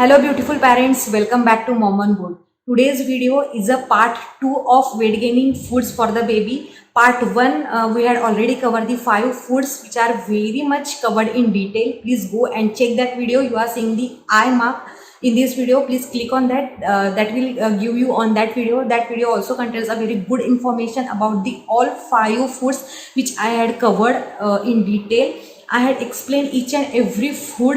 Hello beautiful parents, welcome back to Mom on Board. Today's video is a part 2 of weight gaining foods for the baby. Part 1 we had already covered the 5 foods which are very much covered in detail. Please go and check that video. You are seeing the I mark in this video. Please click on that. That will give you on that video. That video also contains a very good information about the all 5 foods which I had covered in detail. I had explained each and every food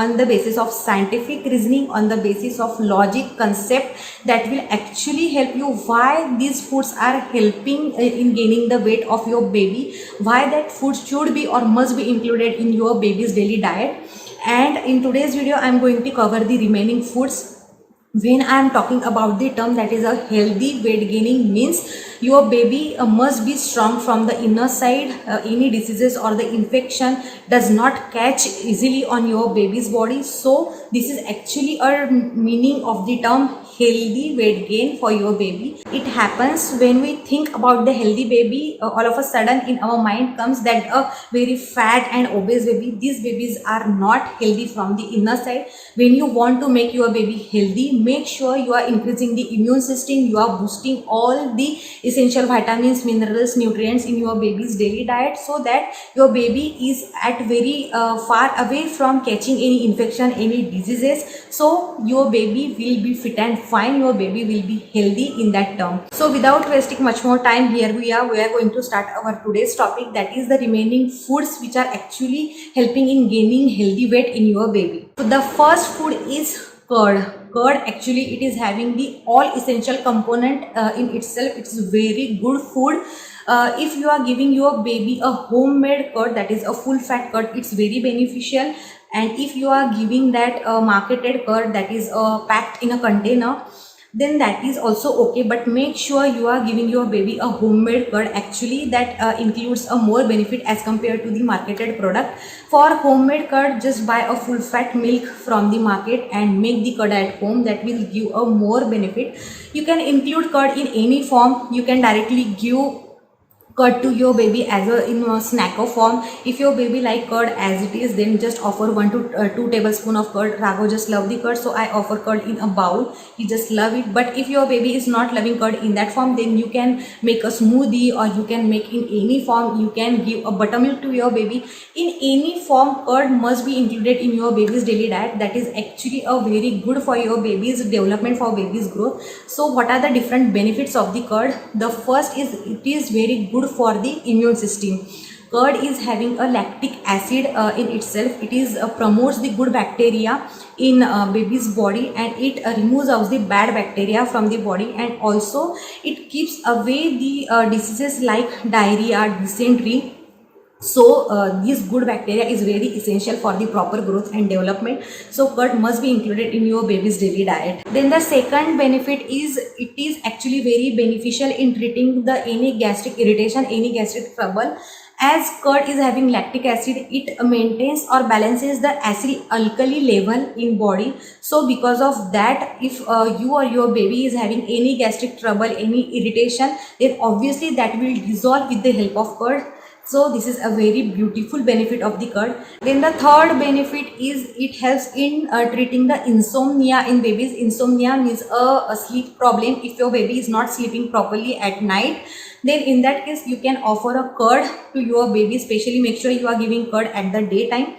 on the basis of scientific reasoning, on the basis of logic concept that will actually help you why these foods are helping in gaining the weight of your baby, why that food should be or must be included in your baby's daily diet. And in today's video, I am going to cover the remaining foods. When I am talking about the term that is a healthy weight gaining means your baby must be strong from the inner side. Any diseases or the infection does not catch easily on your baby's body. So this is actually a meaning of the term healthy weight gain for your baby. It happens when we think about the healthy baby, all of a sudden in our mind comes that a very fat and obese baby. These babies are not healthy from the inner side. When you want to make your baby healthy, make sure you are increasing the immune system, you are boosting all the essential vitamins, minerals, nutrients in your baby's daily diet so that your baby is at very far away from catching any infection, any diseases. So your baby will be fit and fine, your baby will be healthy in that term. So without wasting much more time, here we are going to start our today's topic, that is the remaining foods which are actually helping in gaining healthy weight in your baby. So the first food is curd. Curd actually it is having the all essential component in itself. It's very good food. If you are giving your baby a homemade curd, that is a full fat curd, it's very beneficial. And if you are giving that marketed curd that is packed in a container, then that is also okay, but make sure you are giving your baby a homemade curd. Actually that includes a more benefit as compared to the marketed product. For homemade curd, just buy a full fat milk from the market and make the curd at home. That will give a more benefit. You can include curd in any form. You can directly give curd to your baby as in a snacker form. If your baby like curd as it is, then just offer 1 to 2 tablespoon of curd. Raghav just love the curd, so I offer curd in a bowl. He just love it. But if your baby is not loving curd in that form, then you can make a smoothie, or you can make in any form. You can give a buttermilk to your baby. In any form, curd must be included in your baby's daily diet. That is actually a very good for your baby's development, for baby's growth. So what are the different benefits of the curd? The first is it is very good for the immune system. Curd is having a lactic acid in itself. It is promotes the good bacteria in baby's body, and it removes out the bad bacteria from the body, and also it keeps away the diseases like diarrhea, dysentery. So this good bacteria is very essential for the proper growth and development. So curd must be included in your baby's daily diet. Then the second benefit is it is actually very beneficial in treating the any gastric irritation, any gastric trouble. As curd is having lactic acid, it maintains or balances the acid alkali level in body. So because of that, if you or your baby is having any gastric trouble, any irritation, then obviously that will dissolve with the help of curd. So this is a very beautiful benefit of the curd. Then the third benefit is it helps in treating the insomnia in babies. Insomnia means a sleep problem. If your baby is not sleeping properly at night, then in that case you can offer a curd to your baby. Especially make sure you are giving curd at the daytime,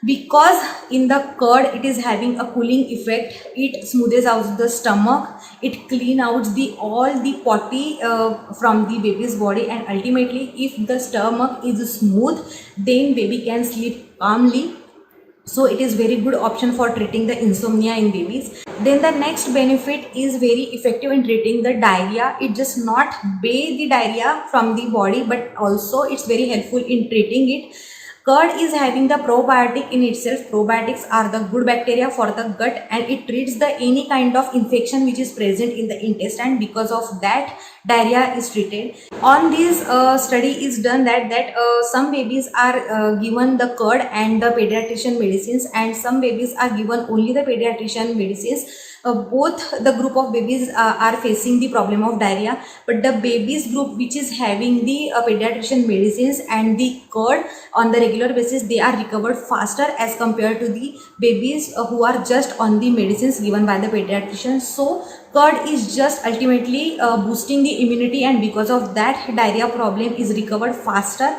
because in the curd it is having a cooling effect. It smoothes out the stomach, it clean out the all the potty from the baby's body, and ultimately if the stomach is smooth, then baby can sleep calmly. So it is very good option for treating the insomnia in babies. Then the next benefit is very effective in treating the diarrhea. It does not bathe the diarrhea from the body, but also it's very helpful in treating it. Curd is having the probiotic in itself. Probiotics are the good bacteria for the gut, and it treats the any kind of infection which is present in the intestine. Because of that, diarrhea is treated. On this study is done that some babies are given the curd and the pediatrician medicines, and some babies are given only the pediatrician medicines. both the group of babies are facing the problem of diarrhea, but the babies group which is having the pediatrician medicines and the curd on the regular basis, they are recovered faster as compared to the babies who are just on the medicines given by the pediatrician. So curd is just ultimately boosting the immunity, and because of that diarrhea problem is recovered faster.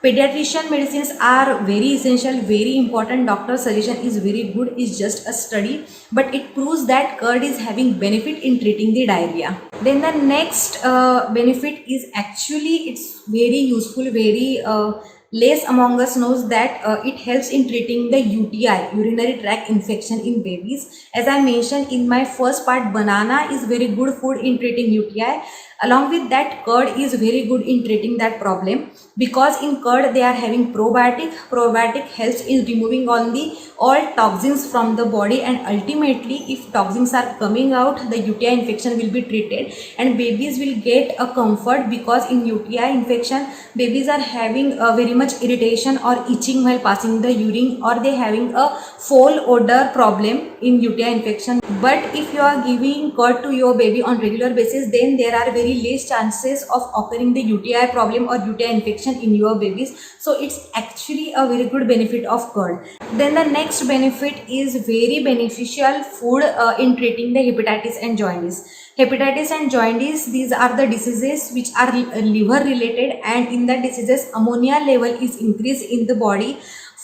Pediatrician medicines are very essential, very important. Doctor suggestion is very good. It's just a study, but it proves that curd is having benefit in treating the diarrhea. Then the next benefit is actually it's very useful, very less among us knows that it helps in treating the UTI, urinary tract infection in babies. As I mentioned in my first part, banana is very good food in treating UTI. Along with that, curd is very good in treating that problem, because in curd they are having probiotic. Probiotic helps in removing all toxins from the body, and ultimately if toxins are coming out, the UTI infection will be treated and babies will get a comfort, because in UTI infection babies are having very much irritation or itching while passing the urine, or they having a foul odor problem in UTI infection. But if you are giving curd to your baby on regular basis, then there are very less chances of occurring the UTI problem or UTI infection in your babies. So it's actually a very good benefit of curd. Then the next benefit is very beneficial food in treating the hepatitis and jaundice. Hepatitis and jaundice, these are the diseases which are liver related, and in that diseases ammonia level is increased in the body.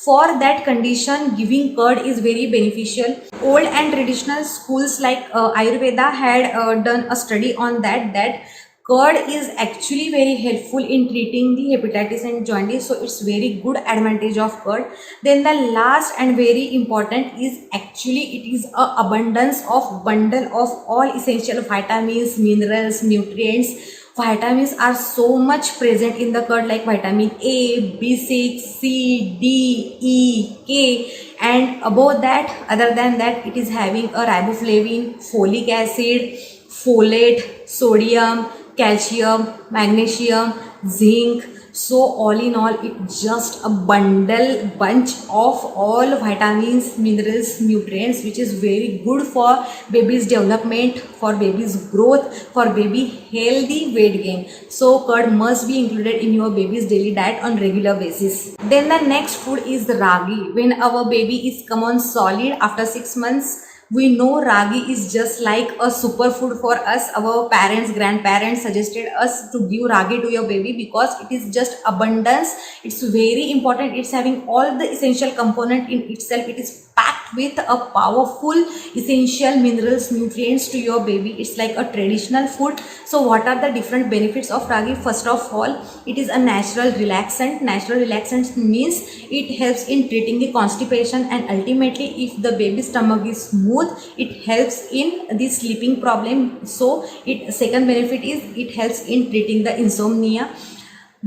For that condition, giving curd is very beneficial. Old and traditional schools like Ayurveda had done a study on that curd is actually very helpful in treating the hepatitis and jaundice. So it's very good advantage of curd. Then the last and very important is actually it is a abundance of bundle of all essential vitamins, minerals, nutrients. Vitamins are so much present in the curd, like vitamin A, B6, C, D, E, K, and above that, other than that, it is having a riboflavin, folic acid, folate, sodium, calcium, magnesium, zinc. So all in all, it's just a bunch of all vitamins, minerals, nutrients, which is very good for baby's development, for baby's growth, for baby healthy weight gain. So curd must be included in your baby's daily diet on regular basis. Then the next food is the ragi. When our baby is come on solid after 6 months, we know ragi is just like a superfood for us. Our parents, grandparents suggested us to give ragi to your baby because it is just abundance. It's very important. It's having all the essential component in itself. It is packed with a powerful essential minerals, nutrients to your baby. It's like a traditional food. So what are the different benefits of ragi? First of all, it is a natural relaxant. Natural relaxant means it helps in treating the constipation, and ultimately if the baby's stomach is smooth, it helps in the sleeping problem. So second benefit is it helps in treating the insomnia.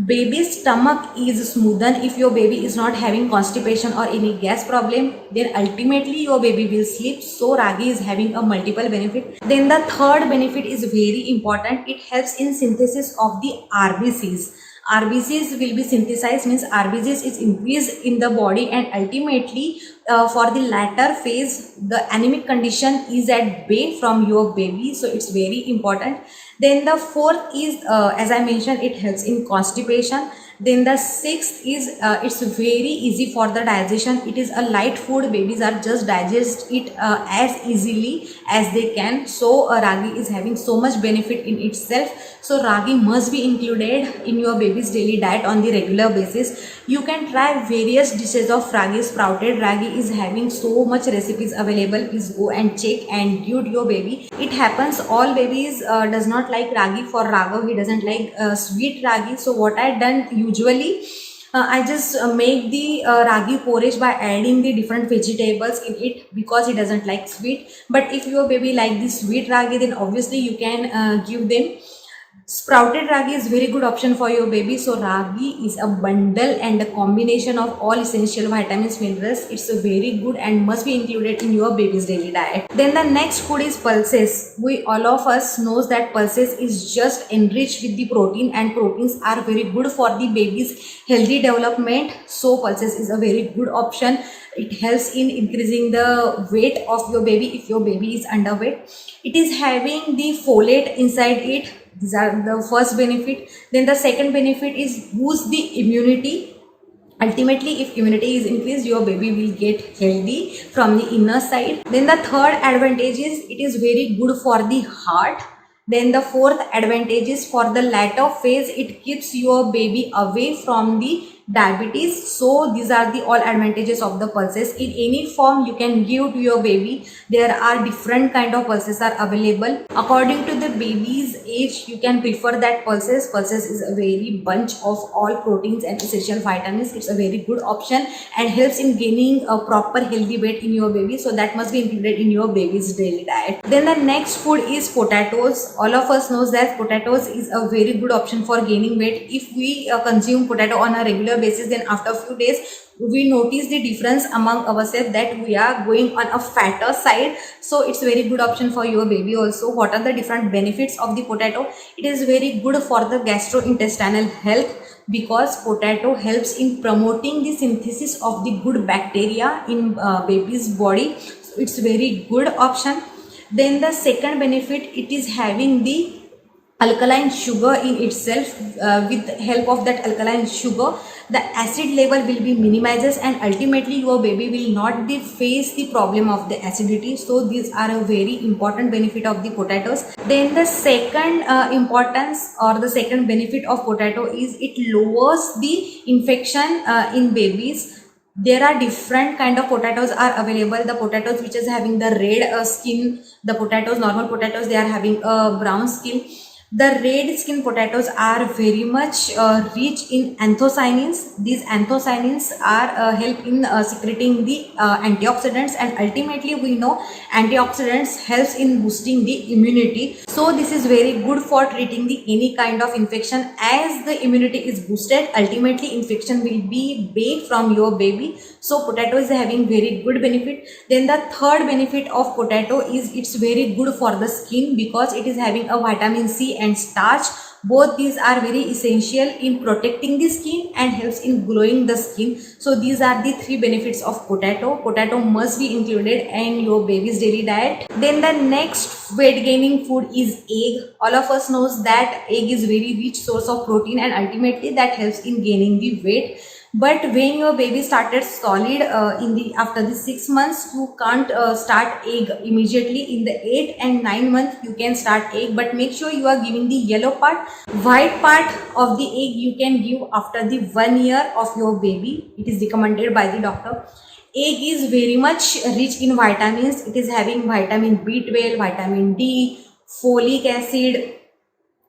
Baby's stomach is smoothened if your baby is not having constipation or any gas problem, then ultimately your baby will sleep. So ragi is having a multiple benefit. Then the third benefit is very important. It helps in synthesis of the RBCs. RBCs will be synthesized, means RBCs is increased in the body, and ultimately for the latter phase the anemic condition is at bay from your baby. So it's very important. Then the fourth is as I mentioned, it helps in constipation. Then the sixth is it's very easy for the digestion. It is a light food. Babies are just digest it as easily as they can. So ragi is having so much benefit in itself. So ragi must be included in your baby's daily diet on the regular basis. You can try various dishes of ragi. Sprouted ragi is having so much recipes available. Please go and check and give your baby. It happens all babies does not like ragi. For Raghav, he doesn't like sweet ragi. So what I done usually, I just make the ragi porridge by adding the different vegetables in it, because he doesn't like sweet. But if your baby like the sweet ragi, then obviously you can give them Sprouted ragi is very good option for your baby. So ragi is a bundle and a combination of all essential vitamins, minerals. It's a very good and must be included in your baby's daily diet. Then the next food is pulses. We all of us knows that pulses is just enriched with the protein, and proteins are very good for the baby's healthy development. So pulses is a very good option. It helps in increasing the weight of your baby if your baby is underweight. It is having the folate inside it. These are the first benefit. Then the second benefit is boost the immunity. Ultimately, if immunity is increased, your baby will get healthy from the inner side. Then the third advantage is it is very good for the heart. Then the fourth advantage is for the latter phase, it keeps your baby away from the diabetes. So these are the all advantages of the pulses. In any form you can give to your baby. There are different kind of pulses are available. According to the baby's age, you can prefer that pulses. Pulses is a very bunch of all proteins and essential vitamins. It's a very good option and helps in gaining a proper healthy weight in your baby. So that must be included in your baby's daily diet. Then the next food is potatoes. All of us knows that potatoes is a very good option for gaining weight. If we consume potato on a regular basis, then after a few days we notice the difference among ourselves that we are going on a fatter side. So it's very good option for your baby also. What are the different benefits of the potato? It is very good for the gastrointestinal health, because potato helps in promoting the synthesis of the good bacteria in baby's body. So it's very good option. Then the second benefit, it is having the alkaline sugar in itself. With the help of that alkaline sugar, the acid level will be minimizes, and ultimately your baby will not be face the problem of the acidity. So these are a very important benefit of the potatoes. Then the second importance or the second benefit of potato is it lowers the infection in babies. There are different kind of potatoes are available. The potatoes which is having the red skin, the potatoes, normal potatoes, they are having a brown skin. The red skin potatoes are very much rich in anthocyanins. These anthocyanins are help in secreting the antioxidants, and ultimately we know antioxidants helps in boosting the immunity. So this is very good for treating the any kind of infection. As the immunity is boosted, ultimately infection will be back from your baby. So potato is having very good benefit. Then the third benefit of potato is it's very good for the skin, because it is having a vitamin C and starch. Both these are very essential in protecting the skin and helps in glowing the skin. So these are the three benefits of potato. Potato must be included in your baby's daily diet. Then the next weight gaining food is egg. All of us knows that egg is very rich source of protein, and ultimately that helps in gaining the weight. But when your baby started solid in the after the 6 months, you can't start egg immediately. In the 8 and 9 months you can start egg, but make sure you are giving the yellow part. White part of the egg you can give after the 1 year of your baby. It is recommended by the doctor. Egg is very much rich in vitamins. It is having vitamin B12, vitamin D, folic acid,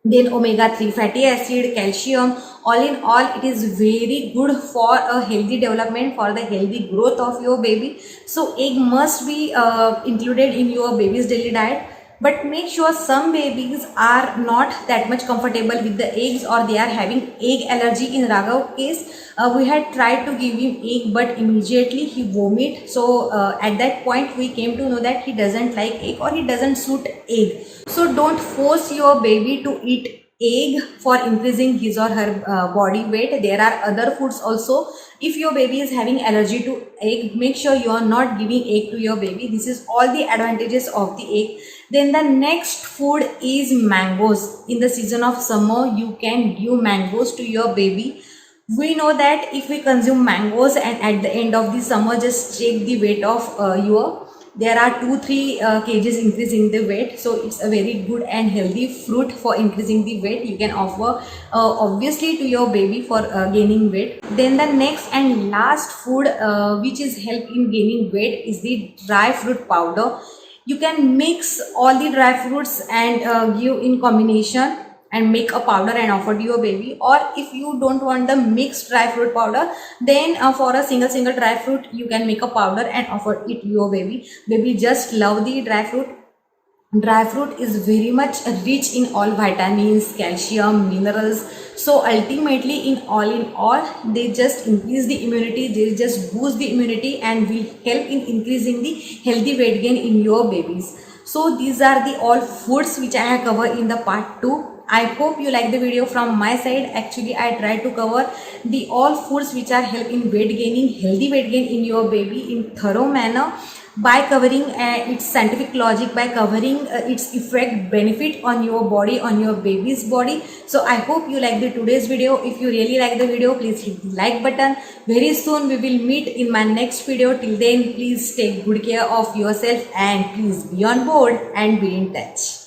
then omega-3 fatty acid, calcium. All in all, it is very good for a healthy development, for the healthy growth of your baby. So egg must be included in your baby's daily diet. But make sure some babies are not that much comfortable with the eggs, or they are having egg allergy. In Raghav case, we had tried to give him egg, but immediately he vomit. So at that point we came to know that he doesn't like egg, or he doesn't suit egg. So don't force your baby to eat egg for increasing his or her body weight. There are other foods also. If your baby is having allergy to egg, make sure you are not giving egg to your baby. This is all the advantages of the egg. Then the next food is mangoes. In the season of summer, you can give mangoes to your baby. We know that if we consume mangoes and at the end of the summer just check the weight of there are 2-3 kgs increase in the weight. So it's a very good and healthy fruit for increasing the weight. You can offer obviously to your baby for gaining weight. Then the next and last food which is help in gaining weight is the dry fruit powder. You can mix all the dry fruits and give in combination and make a powder and offer to your baby. Or if you don't want the mixed dry fruit powder, then for a single dry fruit you can make a powder and offer it to your baby. Baby just love the dry fruit. Dry fruit is very much rich in all vitamins, calcium, minerals. So ultimately, in all they just increase the immunity, they just boost the immunity and will help in increasing the healthy weight gain in your babies. So these are the all foods which I have covered in the part 2. I hope you like the video from my side. Actually, I try to cover the all foods which are help in weight gaining, healthy weight gain in your baby in thorough manner, by covering its scientific logic, by covering its effect benefit on your body, on your baby's body. So I hope you like the today's video. If you really like the video, please hit the like button. Very soon we will meet in my next video. Till then, please take good care of yourself and please be on board and be in touch.